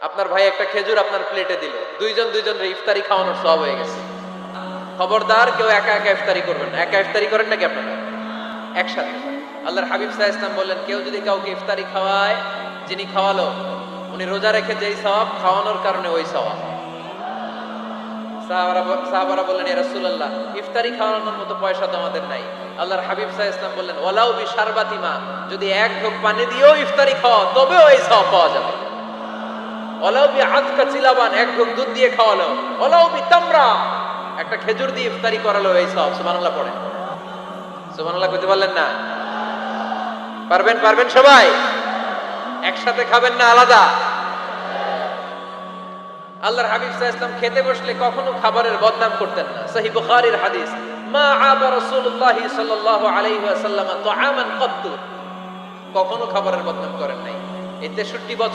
আপনার ভাই একটা খেজুর আপনার প্লেটে দিল, দুইজন দুইজনের ইফতারি খাওয়ানোর সওয়াব হয়ে গেছে। খবরদার কেউ একা একা ইফতারি করবেন না। একা ইফতারি করেন নাকি আপনারা? একসাথে। আল্লাহর হাবিব সাল্লাল্লাহু আলাইহি ওয়াসাল্লাম বললেন, কেউ যদি কাউকে ইফতারি খাওয়ায়, যিনি খাওয়ালো উনি রোজা রেখে যেই সওয়াব, খাওয়ানোর কারণে ওই সওয়াব। সাহাবারা বললেন, ইয়া রাসূলুল্লাহ, ইফতারি খাওয়ানোর মতো পয়সা তো আমাদের নাই। আল্লাহর হাবিব সাল্লাল্লাহু আলাইহি ওয়াসাল্লাম বললেন, ওয়ালাউ বিশারবাতি মা, যদি এক ঢোক পানি দিয়েও ইফতারি খাওয়া তবেও এই সওয়াব পাওয়া যাবে। ওয়ালাউ বিআদকা চিলাবান, এক ঢোক দুধ দিয়ে খাওয়ালো। ওয়ালাউ বিতামরা, একটা খেজুর দিয়ে ইফতারি করালো, এই সওয়াব। সুবহানাল্লাহ পড়ে। সুবহানাল্লাহ কইতে পারলেন না? পারবেন? পারবেন সবাই? একসাথে খাবেন না আলাদা? আল্লাহর হাবিব সাল্লাল্লাহু আলাইহি ওয়াসাল্লাম খেতে বসলে কখনো খাবারের বদনাম করতেন না। সহিহ বুখারীর হাদিস, মা আবা রাসূলুল্লাহ সাল্লাল্লাহু আলাইহি ওয়াসাল্লাম তাআমান কত্তু, কখনো খাবারের বদনাম করেন নাই। এই 63 বছর